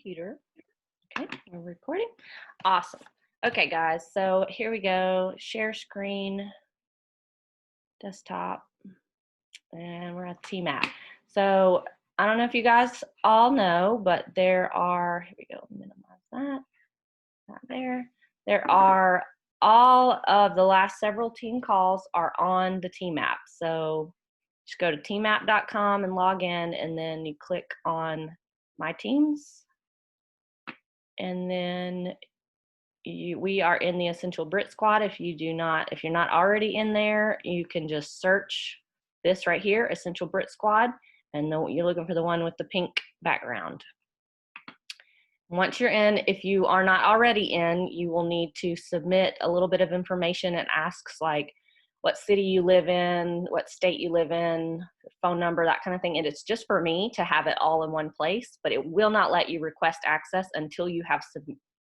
computer. Okay, we're recording. Awesome. Okay, guys, so here we go. Share screen, desktop, and we're at team app. So I don't know if you guys all know, but there are, here we go, minimize that there. There are all of the last several team calls are on the team app. So just go to teamapp.com and log in, and then you click on My Teams, and then we are in the Essential Brit Squad. If you're not already in there, you can just search this right here, Essential Brit Squad, and you're looking for the one with the pink background. Once you're in, if you are not already in, you will need to submit a little bit of information. It asks like what city you live in, what state you live in, phone number, that kind of thing. And it's just for me to have it all in one place, but it will not let you request access until you have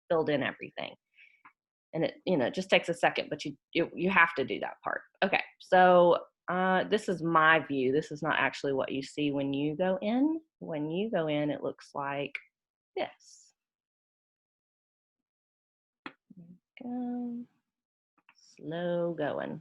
filled in everything. And it just takes a second, but you have to do that part. Okay, so this is my view. This is not actually what you see when you go in. When you go in, it looks like this. Go. Slow going.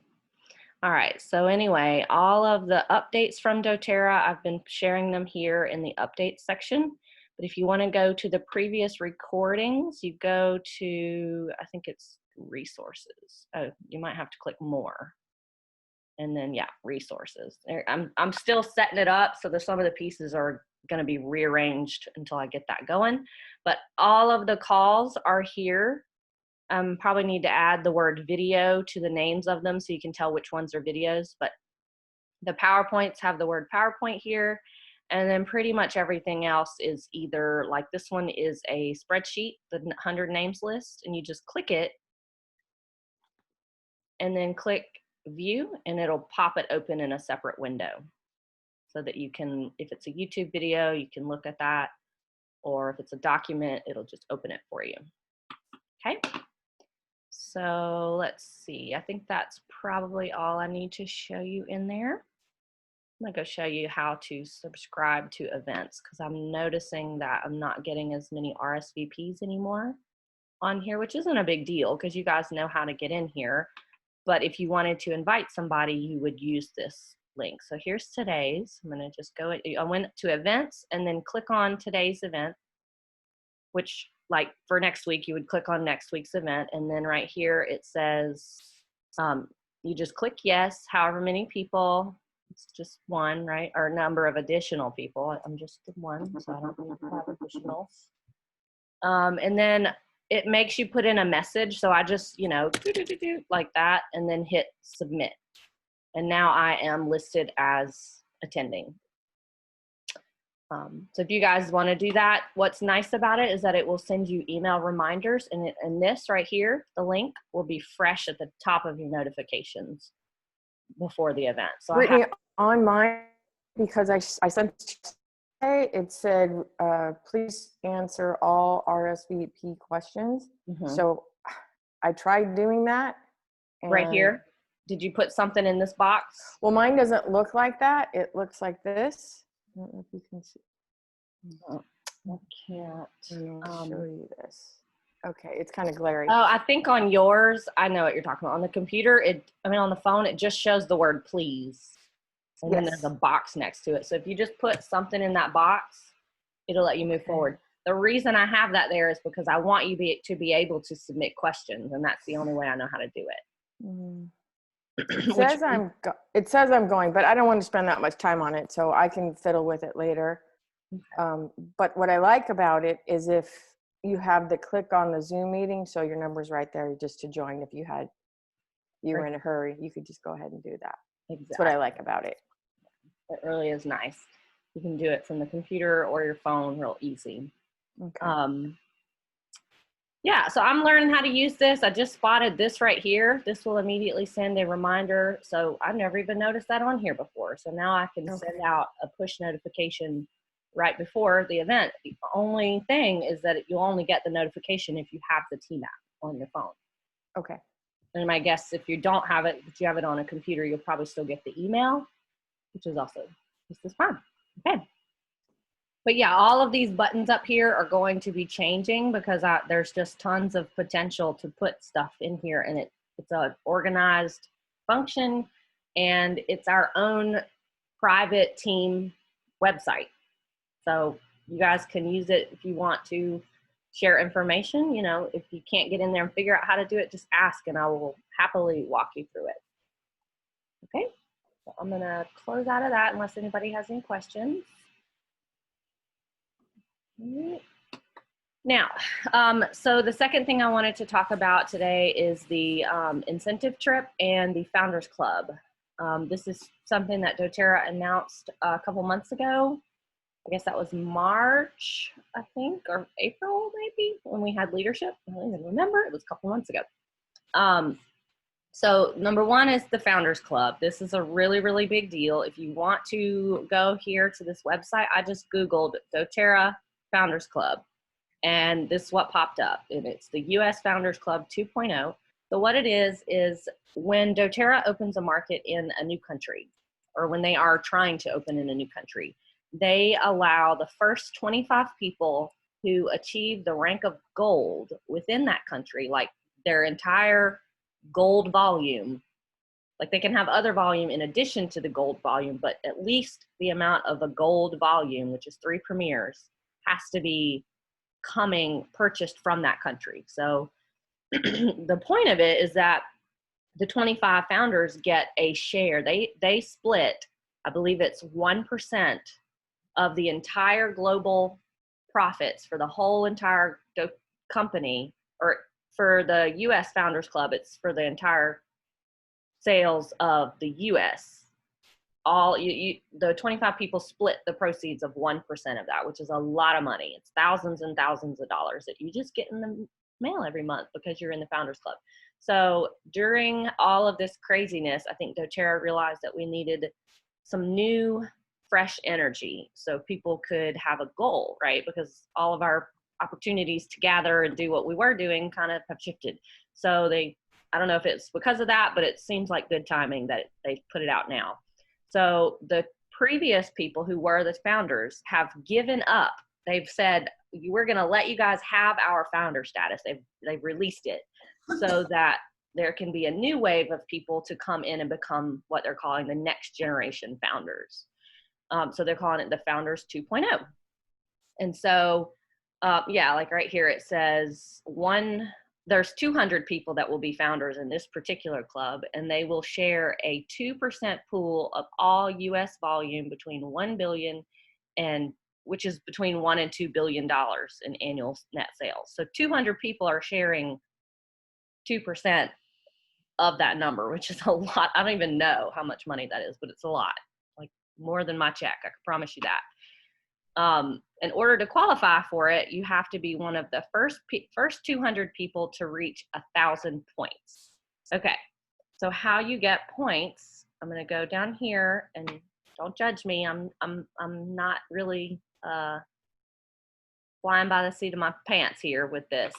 All right, so anyway, all of the updates from doTERRA, I've been sharing them here in the updates section. But if you want to go to the previous recordings, you go to, I think it's resources. Oh, you might have to click more. And then, yeah, resources. I'm still setting it up, so some of the pieces are going to be rearranged until I get that going. But all of the calls are here. Probably need to add the word video to the names of them so you can tell which ones are videos, but the PowerPoints have the word PowerPoint here, and then pretty much everything else is either, like this one is a spreadsheet, the 100 names list, and you just click it and then click view, and it'll pop it open in a separate window so that you can, if it's a YouTube video, you can look at that, or if it's a document, it'll just open it for you. Okay. So let's see, I think that's probably all I need to show you in there. I'm gonna go show you how to subscribe to events, because I'm noticing that I'm not getting as many RSVPs anymore on here, which isn't a big deal because you guys know how to get in here. But if you wanted to invite somebody, you would use this link. So here's today's. I'm gonna just go, I went to events and then click on today's event, which like for next week, you would click on next week's event. And then right here, it says, you just click yes, however many people, it's just one, right? Or number of additional people. I'm just one, so I don't need to have additionals. And then it makes you put in a message. So I just, like that, and then hit submit. And now I am listed as attending. So if you guys want to do that, what's nice about it is that it will send you email reminders, and this right here, the link, will be fresh at the top of your notifications before the event. So Brittany, on mine, because I sent it said, please answer all RSVP questions. Mm-hmm. So I tried doing that. Right here? Did you put something in this box? Well, mine doesn't look like that. It looks like this. I don't know if you can see. I can't show you this. Okay, it's kind of glary. Oh, I think on yours, I know what you're talking about. On the computer, on the phone, it just shows the word please. And then there's a box next to it. So if you just put something in that box, it'll let you move forward. The reason I have that there is because I want you to be able to submit questions, and that's the only way I know how to do it. Mm. It says I'm going, but I don't want to spend that much time on it, so I can fiddle with it later. Okay. But what I like about it is if you have the click on the Zoom meeting, so your number's right there just to join. If you were in a hurry, you could just go ahead and do that. Exactly. That's what I like about it. It really is nice. You can do it from the computer or your phone real easy. Okay. Yeah, so I'm learning how to use this. I just spotted this right here. This will immediately send a reminder. So I've never even noticed that on here before. So now I can send out a push notification right before the event. The only thing is that you'll only get the notification if you have the team app on your phone. Okay. And my guess, if you don't have it, but you have it on a computer, you'll probably still get the email, which is also just as fine. Okay. But yeah, all of these buttons up here are going to be changing because there's just tons of potential to put stuff in here, and it's an organized function, and it's our own private team website. So you guys can use it if you want to share information. You know, if you can't get in there and figure out how to do it, just ask and I will happily walk you through it. Okay, so I'm gonna close out of that unless anybody has any questions. Now, so the second thing I wanted to talk about today is the incentive trip and the Founders Club. This is something that doTERRA announced a couple months ago. I guess that was March, I think, or April maybe, when we had leadership. I don't even remember. It was a couple months ago. So number one is the Founders Club. This is a really, really big deal. If you want to go here to this website, I just Googled doTERRA Founders Club, and this is what popped up. And it's the US Founders Club 2.0. So what it is when doTERRA opens a market in a new country, or when they are trying to open in a new country, they allow the first 25 people who achieve the rank of gold within that country, like their entire gold volume. Like they can have other volume in addition to the gold volume, but at least the amount of a gold volume, which is 3 premiers, has to be purchased from that country. So the point of it is that the 25 founders get a share. They split, I believe it's 1% of the entire global profits for the whole entire company, or for the US Founders Club, it's for the entire sales of the US. The 25 people split the proceeds of 1% of that, which is a lot of money. It's thousands and thousands of dollars that you just get in the mail every month because you're in the Founders Club. So during all of this craziness, I think doTERRA realized that we needed some new, fresh energy so people could have a goal, right? Because all of our opportunities to gather and do what we were doing kind of have shifted. So I don't know if it's because of that, but it seems like good timing that they put it out now. So the previous people who were the founders have given up. They've said, we're going to let you guys have our founder status. They've released it so that there can be a new wave of people to come in and become what they're calling the next generation founders. So they're calling it the Founders 2.0. And so, yeah, like right here, it says there's 200 people that will be founders in this particular club, and they will share a 2% pool of all US volume between 1 billion which is between $1 and $2 billion in annual net sales. So 200 people are sharing 2% of that number, which is a lot. I don't even know how much money that is, but it's a lot, like more than my check. I can promise you that. In order to qualify for it, you have to be one of the first 200 people to reach 1,000 points. Okay, so how you get points? I'm going to go down here, and don't judge me. I'm not really flying by the seat of my pants here with this.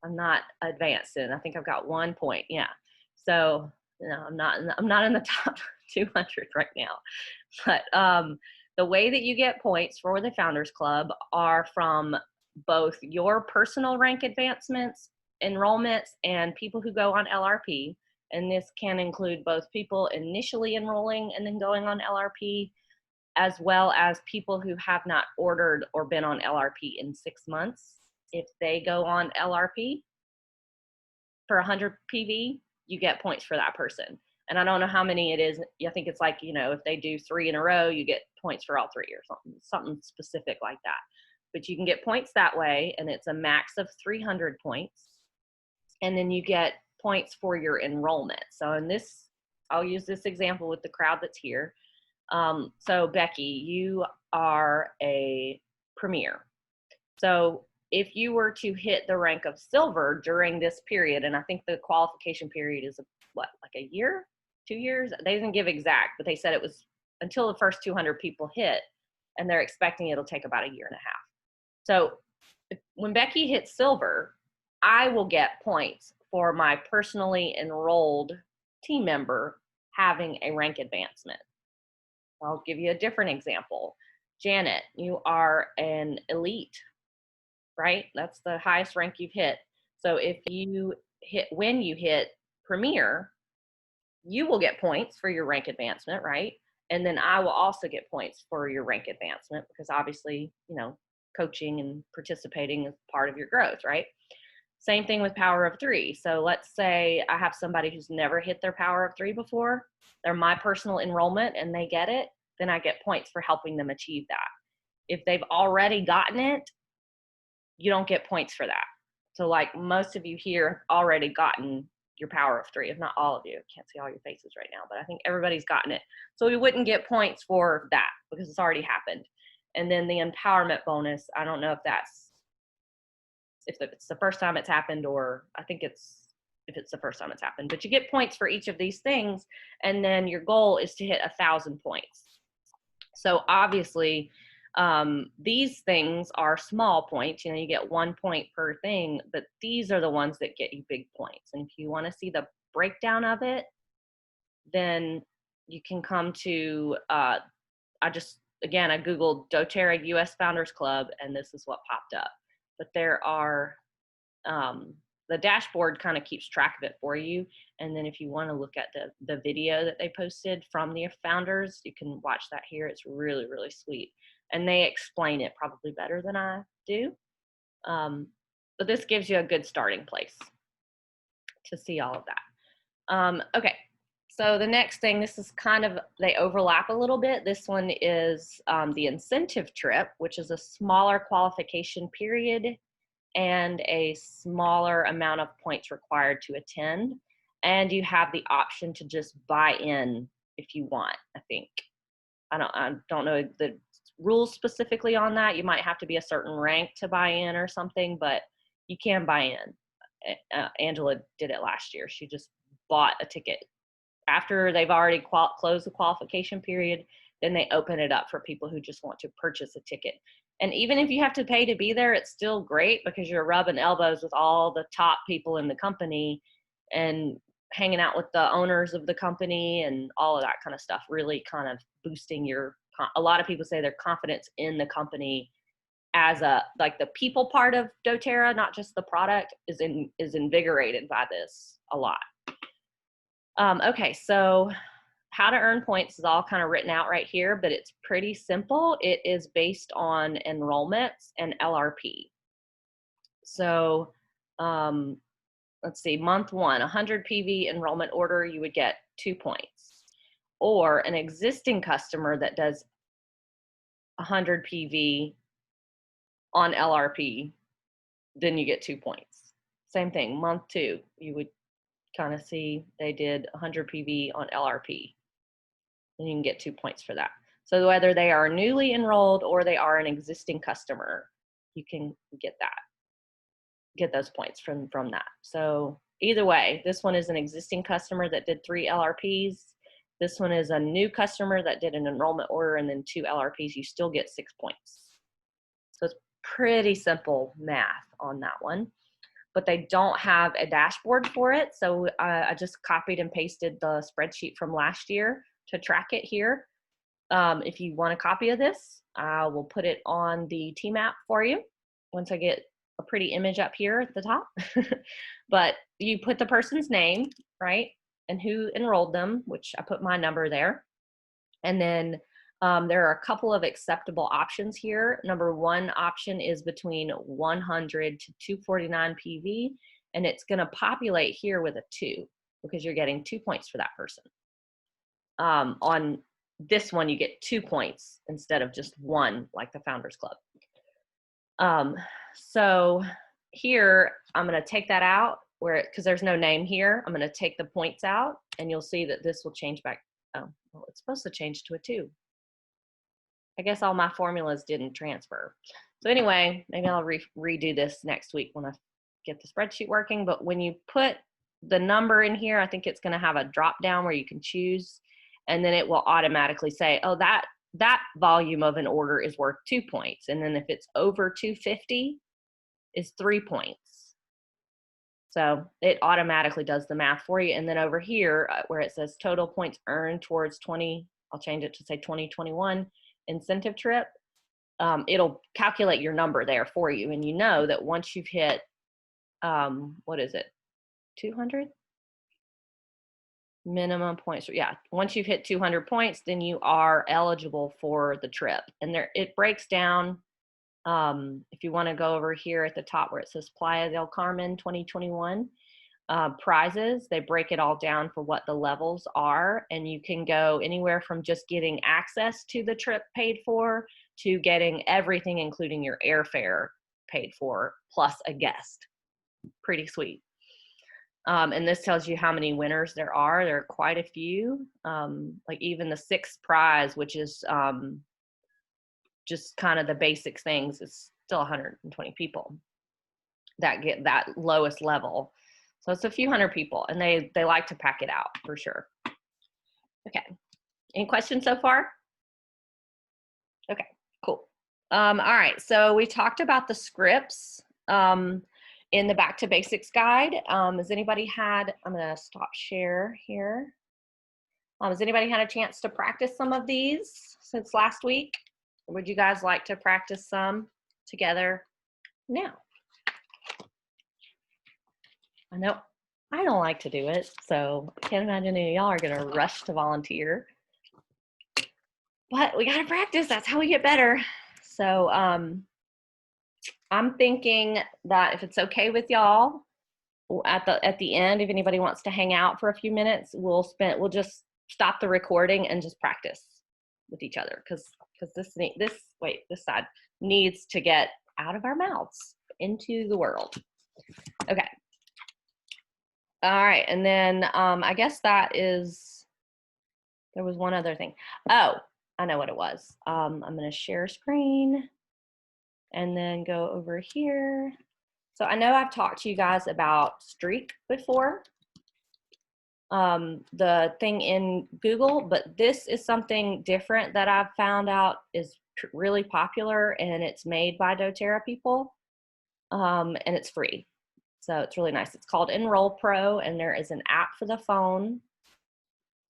I'm not advanced in. I think I've got 1 point. Yeah. So I'm not in the top 200 right now. But the way that you get points for the Founders Club are from both your personal rank advancements, enrollments, and people who go on LRP. And this can include both people initially enrolling and then going on LRP, as well as people who have not ordered or been on LRP in 6 months. If they go on LRP for 100 PV, you get points for that person. And I don't know how many it is. I think it's like, if they do 3 in a row, you get points for all 3 or something specific like that. But you can get points that way, and it's a max of 300 points. And then you get points for your enrollment. So in this, I'll use this example with the crowd that's here. So Becky, you are a premier. So if you were to hit the rank of silver during this period, and I think the qualification period is like a year, 2 years? They didn't give exact, but they said it was until the first 200 people hit, and they're expecting it'll take about a year and a half. So when Becky hits silver, I will get points for my personally enrolled team member having a rank advancement. I'll give you a different example. Janet, you are an elite, right? That's the highest rank you've hit. So when you hit premier, you will get points for your rank advancement, right? And then I will also get points for your rank advancement because obviously, coaching and participating is part of your growth, right? Same thing with power of 3. So let's say I have somebody who's never hit their power of 3 before. They're my personal enrollment and they get it. Then I get points for helping them achieve that. If they've already gotten it, you don't get points for that. So like most of you here have already gotten your power of 3, if not all of you. I can't see all your faces right now, but I think everybody's gotten it. So we wouldn't get points for that because it's already happened. And then the empowerment bonus, I don't know if it's the first time it's happened, or I think if it's the first time it's happened, but you get points for each of these things. And then your goal is to hit 1,000 points. So obviously, these things are small points. You get 1 point per thing, but these are the ones that get you big points. And if you want to see the breakdown of it, then you can come to, I Googled doTERRA US Founders Club, and this is what popped up. But there are, the dashboard kind of keeps track of it for you. And then if you want to look at the video that they posted from the founders, you can watch that here. It's really, really sweet. And they explain it probably better than I do. But this gives you a good starting place to see all of that. Okay, so the next thing, this is they overlap a little bit. This one is the incentive trip, which is a smaller qualification period and a smaller amount of points required to attend. And you have the option to just buy in if you want, I think. I don't know the rules specifically on that. You might have to be a certain rank to buy in or something, but you can buy in. Angela did it last year. She just bought a ticket. After they've already closed the qualification period, then they open it up for people who just want to purchase a ticket. And even if you have to pay to be there, it's still great because you're rubbing elbows with all the top people in the company and hanging out with the owners of the company and all of that kind of stuff, really kind of boosting a lot of people say their confidence in the company as the people part of doTERRA, not just the product, is invigorated by this a lot. Okay, so how to earn points is all kind of written out right here, but it's pretty simple. It is based on enrollments and LRP. So let's see, month 1, 100 PV enrollment order, you would get 2 points. Or an existing customer that does 100 PV on LRP, then you get 2 points. Same thing, month 2, you would kind of see they did 100 PV on LRP. And you can get 2 points for that. So whether they are newly enrolled or they are an existing customer, you can get those points from that. So either way, this one is an existing customer that did 3 LRPs. This one is a new customer that did an enrollment order and then 2 LRPs. You still get 6 points. So it's pretty simple math on that one. But they don't have a dashboard for it. So I just copied and pasted the spreadsheet from last year to track it here. If you want a copy of this, I will put it on the TMAP for you once I get a pretty image up here at the top. But you put the person's name, right, and who enrolled them, which I put my number there. And then there are a couple of acceptable options here. Number 1 option is between 100 to 249 PV, and it's going to populate here with a 2 because you're getting 2 points for that person. On this one, you get 2 points instead of just 1 like the Founders Club. So here, I'm going to take that out because there's no name here. I'm going to take the points out, and you'll see that this will change back. Oh, well, it's supposed to change to a 2. I guess all my formulas didn't transfer. So anyway, maybe I'll redo this next week when I get the spreadsheet working. But when you put the number in here, I think it's going to have a drop down where you can choose, and then it will automatically say, oh, that volume of an order is worth 2 points. And then if it's over 250, it's 3 points. So it automatically does the math for you. And then over here where it says total points earned towards I'll change it to say 2021 incentive trip, it'll calculate your number there for you. And you know that once you've hit, what is it, 200? Minimum points. Yeah, once you've hit 200 points, then you are eligible for the trip. And there, it breaks down. If you want to go over here at the top where it says Playa del Carmen 2021 prizes, they break it all down for what the levels are. And you can go anywhere from just getting access to the trip paid for to getting everything, including your airfare paid for, plus a guest. Pretty sweet. And this tells you how many winners there are. There are quite a few. Like even the sixth prize, which is just kind of the basic things, is still 120 people that get that lowest level. So it's a few hundred people, and they like to pack it out for sure. Okay. Any questions so far? Okay, cool. All right, so we talked about the scripts in the Back to Basics guide. Has anybody had, I'm gonna stop share here. Has anybody had a chance to practice some of these since last week? Would you guys like to practice some together now? I know I don't like to do it, so I can't imagine any of y'all are gonna rush to volunteer. But we gotta practice, that's how we get better. So I'm thinking that if it's okay with y'all, at the end, if anybody wants to hang out for a few minutes, we'll just stop the recording and just practice with each other, because this side needs to get out of our mouths into the world. Okay. All right, and then I guess that is, there was one other thing. Oh, I know what it was. I'm gonna share screen and then go over here. So I know I've talked to you guys about Streak before, the thing in Google, but this is something different that I've found out is really popular, and it's made by doTERRA people, and it's free. So it's really nice. It's called Enroll.Pro, and there is an app for the phone,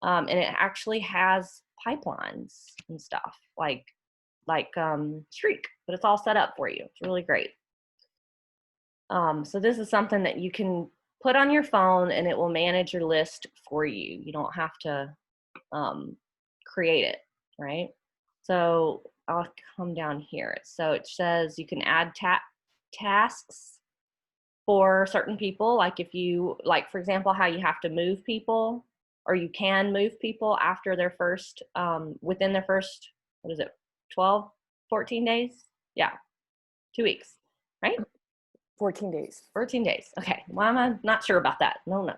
and it actually has pipelines and stuff like Streak, but it's all set up for you. It's really great. So this is something that you can put on your phone, and it will manage your list for you. You don't have to create it, right? So I'll come down here. So it says you can add tasks for certain people. Like if you, like for example, how you have to move people, or you can move people after their first, within their first, what is it, 12, 14 days? Yeah, 2 weeks, right? 14 days. 14 days. Okay. Why am I not sure about that? No.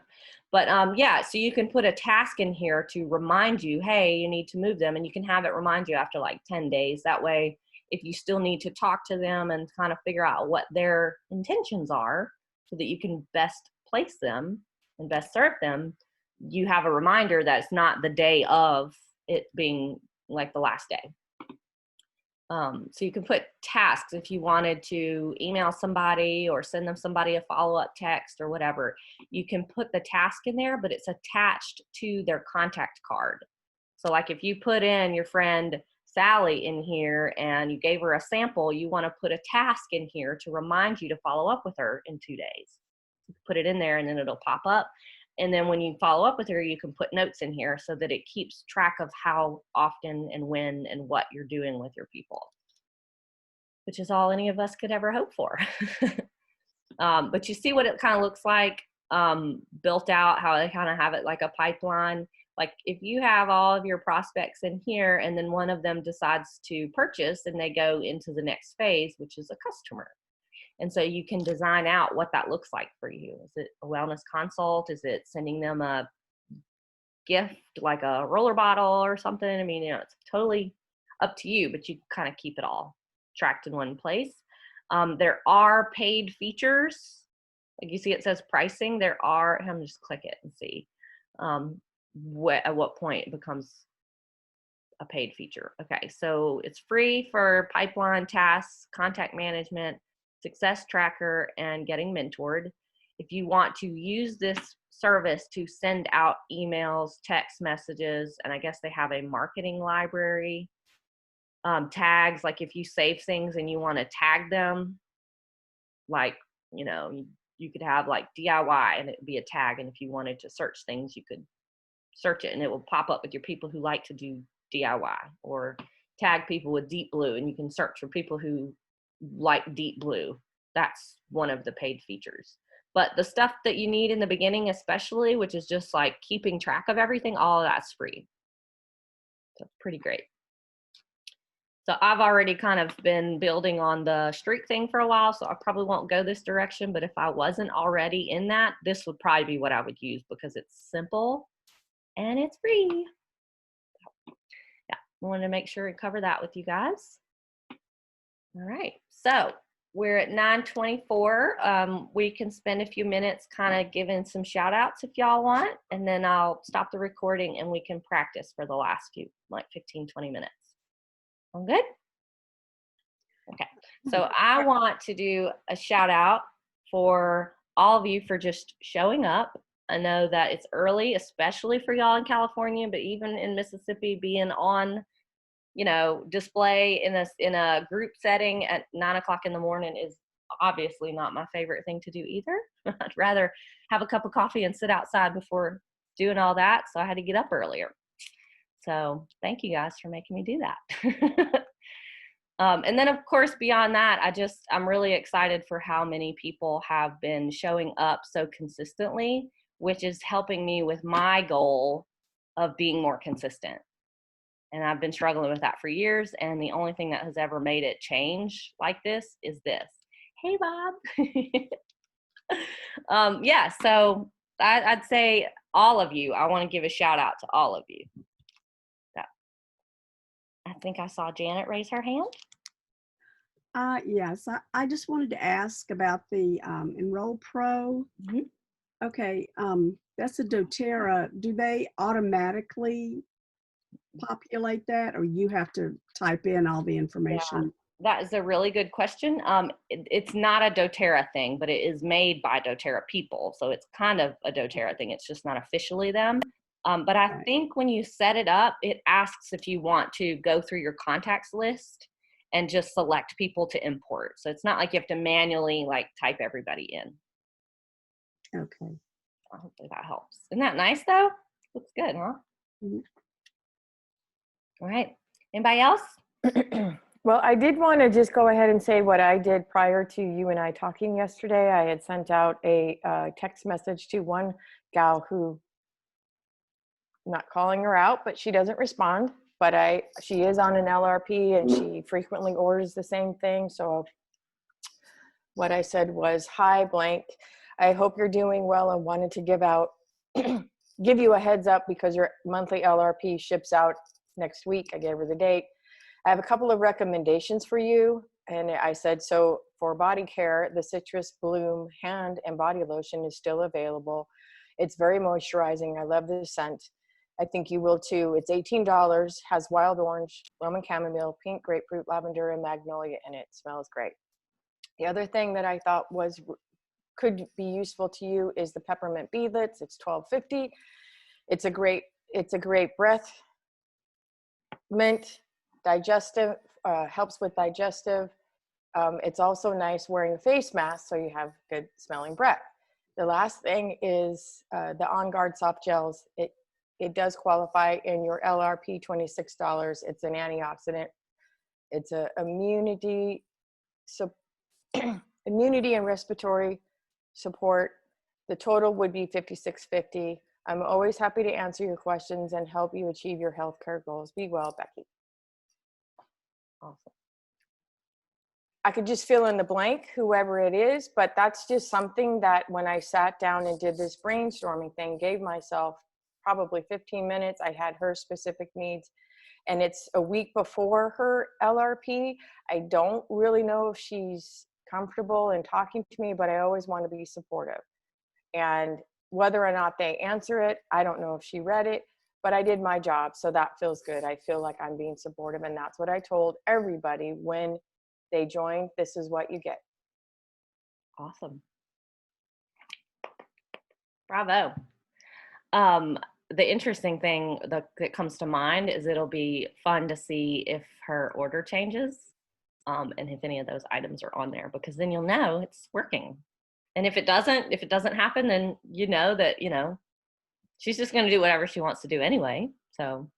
But yeah, so you can put a task in here to remind you, hey, you need to move them, and you can have it remind you after like 10 days. That way, if you still need to talk to them and kind of figure out what their intentions are so that you can best place them and best serve them, you have a reminder that it's not the day of it being like the last day. So you can put tasks if you wanted to email somebody or send them somebody a follow-up text or whatever. You can put the task in there, but it's attached to their contact card. So like if you put in your friend Sally in here and you gave her a sample, you want to put a task in here to remind you to follow up with her in 2 days. Put it in there and then it'll pop up. And then when you follow up with her, you can put notes in here so that it keeps track of how often and when and what you're doing with your people, which is all any of us could ever hope for. But you see what it kind of looks like built out, how they kind of have it like a pipeline. Like if you have all of your prospects in here and then one of them decides to purchase and they go into the next phase, which is a customer. And so you can design out what that looks like for you. Is it a wellness consult? Is it sending them a gift like a roller bottle or something? I mean, it's totally up to you, but you kind of keep it all tracked in one place. There are paid features. Like you see it says pricing. There are, I'm just click it and see at what point it becomes a paid feature. Okay, so it's free for pipeline tasks, contact management, success tracker, and getting mentored. If you want to use this service to send out emails, text messages, and I guess they have a marketing library, tags, like if you save things and you want to tag them, like, you could have like DIY and it'd be a tag. And if you wanted to search things, you could search it and it will pop up with your people who like to do DIY, or tag people with deep blue and you can search for people who like deep blue. That's one of the paid features. But the stuff that you need in the beginning, especially, which is just like keeping track of everything, all of that's free. So it's pretty great. So I've already kind of been building on the streak thing for a while, so I probably won't go this direction, but if I wasn't already in that, this would probably be what I would use because it's simple and it's free. Yeah, I wanted to make sure and cover that with you guys. All right, so we're at 9:24. We can spend a few minutes kind of giving some shout outs if y'all want, and then I'll stop the recording and we can practice for the last few, like 15-20 minutes. All good? Okay, so I want to do a shout out for all of you for just showing up. I know that it's early, especially for y'all in California, but even in Mississippi, being on, display in a group setting at 9 o'clock in the morning is obviously not my favorite thing to do either. I'd rather have a cup of coffee and sit outside before doing all that. So I had to get up earlier. So thank you guys for making me do that. And then, of course, beyond that, I'm really excited for how many people have been showing up so consistently, which is helping me with my goal of being more consistent. And I've been struggling with that for years. And the only thing that has ever made it change like this is this. Hey, Bob. Yeah, so I'd say all of you, I want to give a shout out to all of you. So, I think I saw Janet raise her hand. Yes, I just wanted to ask about the Enroll.Pro. Mm-hmm. Okay, that's a doTERRA. Do they automatically populate that, or you have to type in all the information? That is a really good question. It's not a doTERRA thing, but it is made by doTERRA people. So it's kind of a doTERRA thing. It's just not officially them. But I think when you set it up, it asks if you want to go through your contacts list and just select people to import. So it's not like you have to manually type everybody in. Okay. Hopefully that helps. Isn't that nice though? Looks good, huh? Mm-hmm. All right. Anybody else? Well, I did want to just go ahead and say what I did prior to you and I talking yesterday. I had sent out a text message to one gal who, not calling her out, but she doesn't respond. But she is on an LRP and she frequently orders the same thing. So what I said was, hi, blank. I hope you're doing well and wanted to give you a heads up because your monthly LRP ships out next week. I gave her the date. I have a couple of recommendations for you. And I said, so for body care, the Citrus Bloom hand and body lotion is still available. It's very moisturizing. I love the scent. I think you will too. It's $18, has wild orange, Roman chamomile, pink grapefruit, lavender, and magnolia in it. Smells great. The other thing that I thought could be useful to you is the peppermint beadlets. It's $12.50. It's a great breath mint, digestive, helps with digestive. It's also nice wearing a face mask so you have good smelling breath. The last thing is the On Guard soft gels. It does qualify in your LRP, $26. It's an antioxidant. It's a immunity and respiratory support. The total would be $56.50. I'm always happy to answer your questions and help you achieve your healthcare goals. Be well, Becky. Awesome. I could just fill in the blank, whoever it is, but that's just something that when I sat down and did this brainstorming thing, gave myself probably 15 minutes. I had her specific needs, and it's a week before her LRP. I don't really know if she's comfortable in talking to me, but I always want to be supportive. And whether or not they answer it, I don't know if she read it, but I did my job, so that feels good. I feel like I'm being supportive, and that's what I told everybody when they joined. This is what you get. Awesome. Bravo. the interesting thing that comes to mind is it'll be fun to see if her order changes, and if any of those items are on there, because then you'll know it's working. And if it doesn't happen, then you know that, she's just going to do whatever she wants to do anyway. So,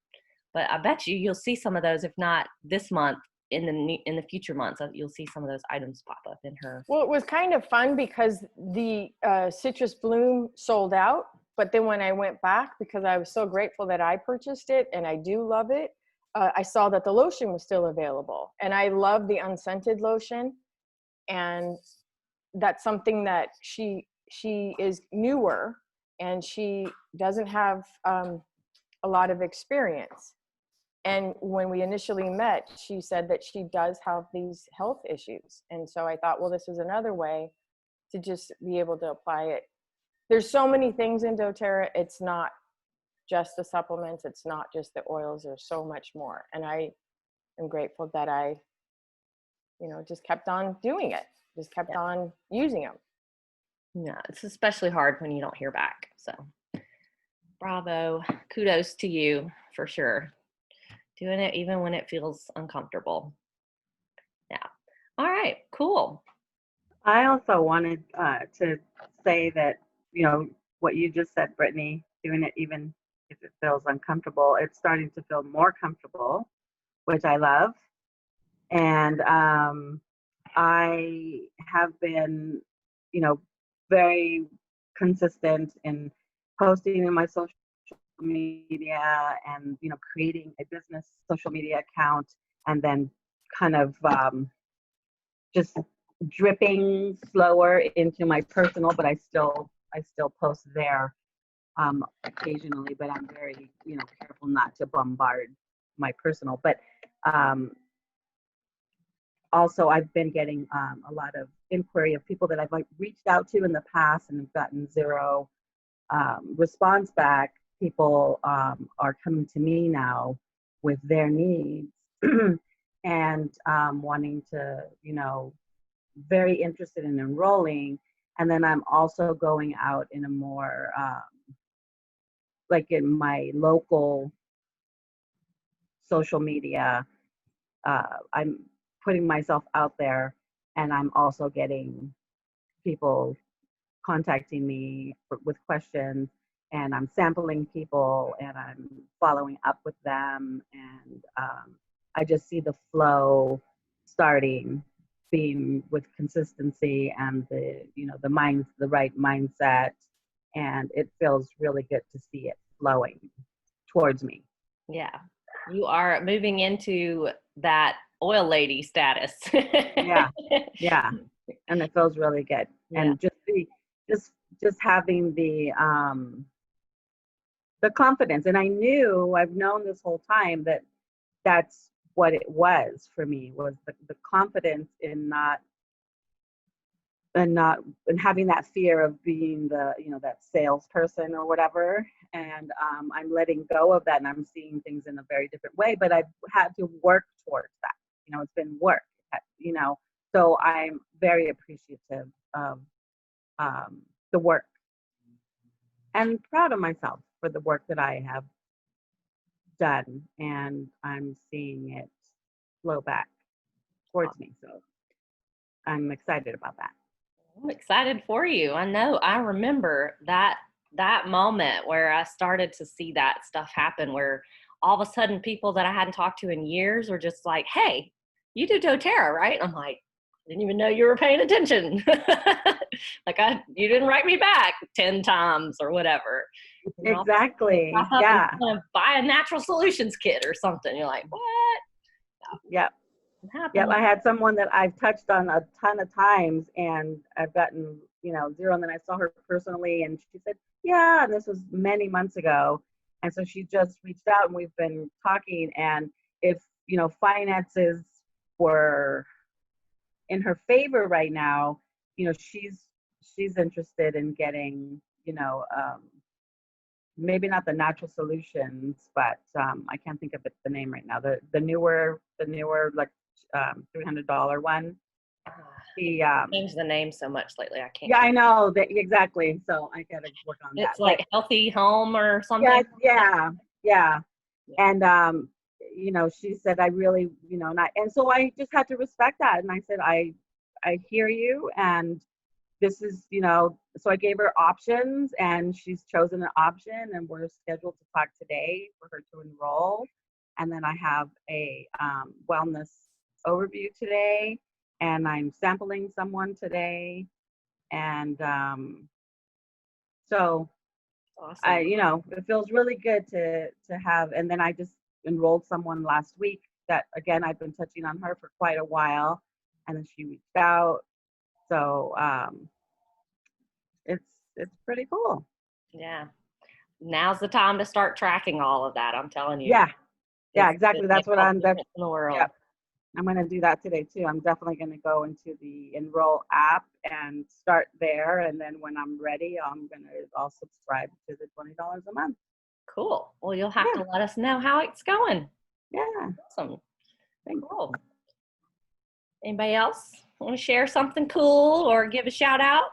but I bet you'll see some of those, if not this month, in the future months, you'll see some of those items pop up in her. Well, it was kind of fun because the citrus bloom sold out, but then when I went back, because I was so grateful that I purchased it and I do love it, I saw that the lotion was still available, and I love the unscented lotion, and that's something that she is newer and she doesn't have a lot of experience. And when we initially met, she said that she does have these health issues. And so I thought, well, this is another way to just be able to apply it. There's so many things in doTERRA. It's not just the supplements. It's not just the oils. There's so much more. And I am grateful that I, just kept on doing it, just kept on using them. Yeah, it's especially hard when you don't hear back. So bravo, kudos to you for sure. Doing it even when it feels uncomfortable. Yeah. All right, cool. I also wanted to say that, what you just said, Brittany, doing it even if it feels uncomfortable, it's starting to feel more comfortable, which I love. And I have been, very consistent in posting in my social media and, creating a business social media account, and then kind of just dripping slower into my personal, but I still post there occasionally, but I'm very, careful not to bombard my personal. But also I've been getting a lot of inquiry of people that I've reached out to in the past and have gotten zero response back. People are coming to me now with their needs and wanting to, very interested in enrolling. And then I'm also going out in a more, like in my local social media, I'm putting myself out there, and I'm also getting people contacting me with questions, and I'm sampling people and I'm following up with them. And I just see the flow starting, being with consistency and the right mindset. And it feels really good to see it flowing towards me. Yeah. You are moving into that oil lady status. Yeah. And it feels really good. Yeah. And just having the confidence. And I've known this whole time that that's what it was for me, was the confidence in not having that fear of being that salesperson or whatever. And I'm letting go of that, and I'm seeing things in a very different way, but I've had to work towards that. It's been work, so I'm very appreciative of the work, and proud of myself for the work that I have done, and I'm seeing it flow back towards me. So I'm excited about that. I'm excited for you. I remember that moment where I started to see that stuff happen, where all of a sudden people that I hadn't talked to in years were just like, hey, you do doTERRA, right? I'm like, I didn't even know you were paying attention. Like you didn't write me back 10 times or whatever. Exactly. Yeah. I'm buy a natural solutions kit or something. You're like, what? Yep. Yep. I had someone that I've touched on a ton of times, and I've gotten, zero. And then I saw her personally, and she said, yeah, and this was many months ago. And so she just reached out, and we've been talking. And if, finances were in her favor right now, she's interested in getting, maybe not the natural solutions, but I can't think of the name right now. The newer like $300 one. He, Changed the name so much lately. I can't. yeah, I know that exactly. So I gotta work on that. It's like Healthy Home or something. Yeah. Yeah. And you know, she said, I really, you know, and so I just had to respect that. And I said, I hear you, and this is, you know, so I gave her options, and she's chosen an option, and we're scheduled to talk today for her to enroll. And then I have a wellness overview today, and I'm sampling someone today. And so Awesome. you know, it feels really good to have. And then I just enrolled someone last week that, again, I've been touching on her for quite a while, and then she reached out. So it's pretty cool. Yeah. Now's the time to start tracking all of that. I'm telling you. Yeah, It exactly. That's makes what all I'm. the difference in the world. Yeah, I'm gonna do that today too. I'm definitely gonna go into the Enroll app and start there, and then when I'm ready, I'll subscribe to the $20 a month. Cool. Well, you'll have Yeah. to let us know how it's going. Yeah. Awesome. Thanks. Cool. Anybody else want to share something cool or give a shout out?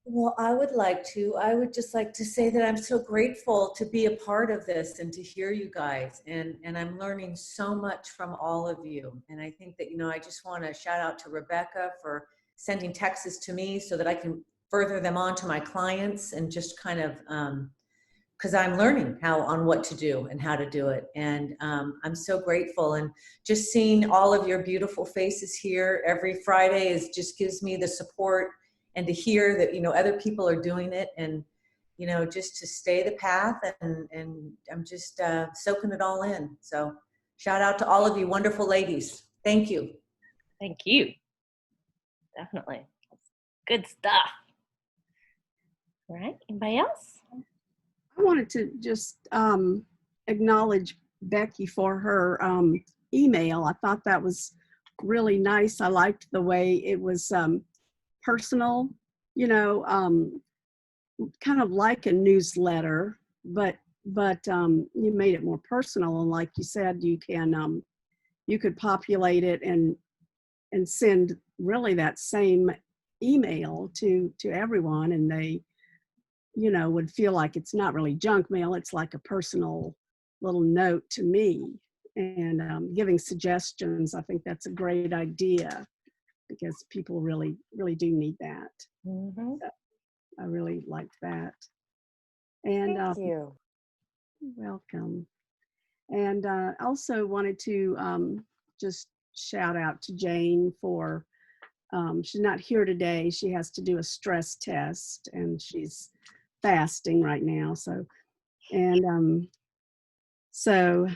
Well, I would like to. I would just like to say that I'm so grateful to be a part of this and to hear you guys. And I'm learning so much from all of you. And I think that, you know, I just want to shout out to Rebecca for sending texts to me so that I can further them on to my clients, and just kind of, because I'm learning on what to do and how to do it. And I'm so grateful. And just seeing all of your beautiful faces here every Friday just gives me the support, and to hear that, you know, other people are doing it, and, you know, just to stay the path, and I'm just soaking it all in. So shout out to all of you wonderful ladies. Thank you. Thank you. Definitely. Good stuff. All right. Anybody else? I wanted to just acknowledge Becky for her email. I thought that was really nice. I liked the way it was personal, you know, kind of like a newsletter, but you made it more personal. And like you said, you could populate it and send really that same email to everyone, and they, you know, would feel like it's not really junk mail. It's like a personal little note to me, and giving suggestions. I think that's a great idea, because people really, really do need that. Mm-hmm. So I really liked that. And Thank you. welcome. And also wanted to just shout out to Jane for, she's not here today. She has to do a stress test, and she's fasting right now. So, and so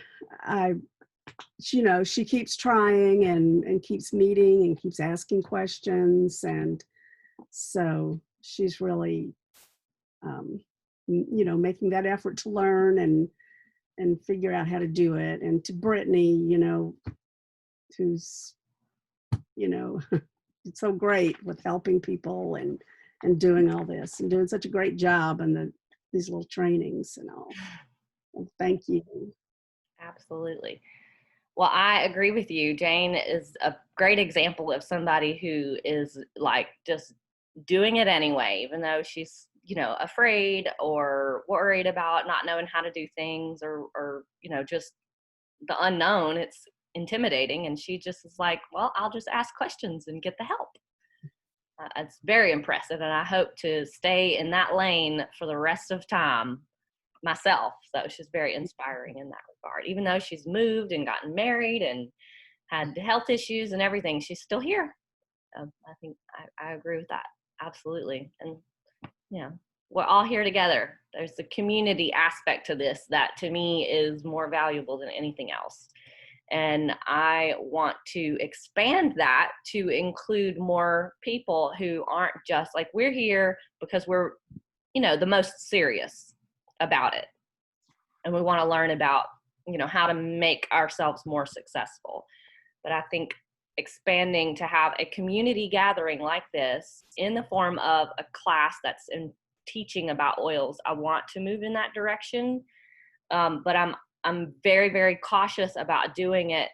you know, she keeps trying and keeps meeting and keeps asking questions. And so she's really, you know, making that effort to learn and figure out how to do it. And to Brittany, you know, who's, you know, it's so great with helping people and doing all this and doing such a great job in these little trainings and all. Well, thank you. Absolutely. Well, I agree with you. Jane is a great example of somebody who is like just doing it anyway, even though she's, you know, afraid or worried about not knowing how to do things, or, you know, just the unknown. It's intimidating. And she just is like, well, I'll just ask questions and get the help. It's very impressive. And I hope to stay in that lane for the rest of time myself. So she's very inspiring in that regard. Even though she's moved and gotten married and had health issues and everything, she's still here. I think I agree with that. Absolutely. And, you know, we're all here together. There's the community aspect to this that to me is more valuable than anything else. And I want to expand that to include more people who aren't just like, we're here because we're, you know, the most serious about it. And we want to learn about, you know, how to make ourselves more successful. But I think expanding to have a community gathering like this in the form of a class that's in teaching about oils, I want to move in that direction. But I'm very, very cautious about doing it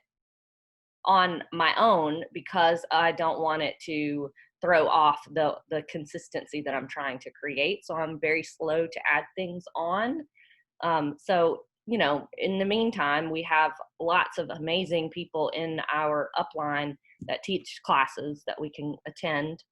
on my own because I don't want it to throw off the consistency that I'm trying to create. So I'm very slow to add things on. So, you know, in the meantime, we have lots of amazing people in our upline that teach classes that we can attend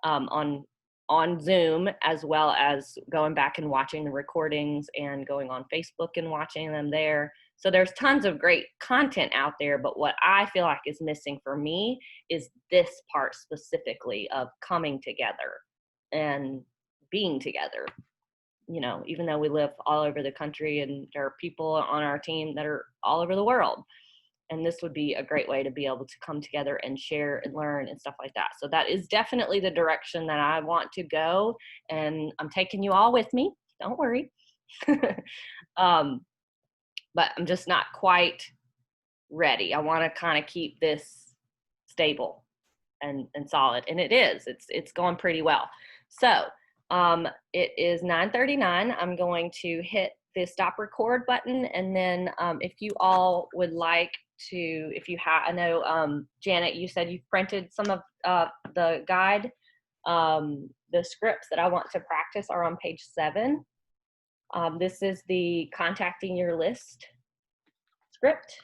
on Zoom, as well as going back and watching the recordings and going on Facebook and watching them there. So there's tons of great content out there, but what I feel like is missing for me is this part specifically of coming together and being together. You know, even though we live all over the country and there are people on our team that are all over the world. And this would be a great way to be able to come together and share and learn and stuff like that. So that is definitely the direction that I want to go. And I'm taking you all with me. Don't worry. But I'm just not quite ready. I want to kind of keep this stable and solid. And it is. It's going pretty well. So it is 9:39. I'm going to hit the stop record button. And then if you all would like to, if you have, I know, Janet, you said you've printed some of the guide. The scripts that I want to practice are on page 7. This is the contacting your list script.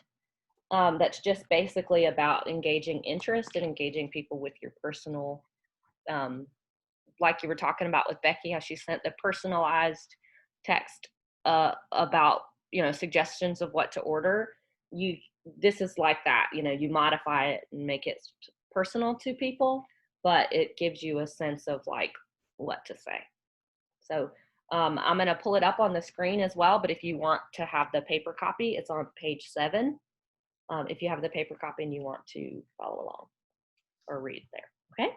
That's just basically about engaging interest and engaging people with your personal, like you were talking about with Becky, how she sent the personalized text about, you know, suggestions of what to order. This is like that, you know, you modify it and make it personal to people, but it gives you a sense of like what to say. So I'm going to pull it up on the screen as well, but if you want to have the paper copy, it's on page 7. If you have the paper copy and you want to follow along or read there. Okay.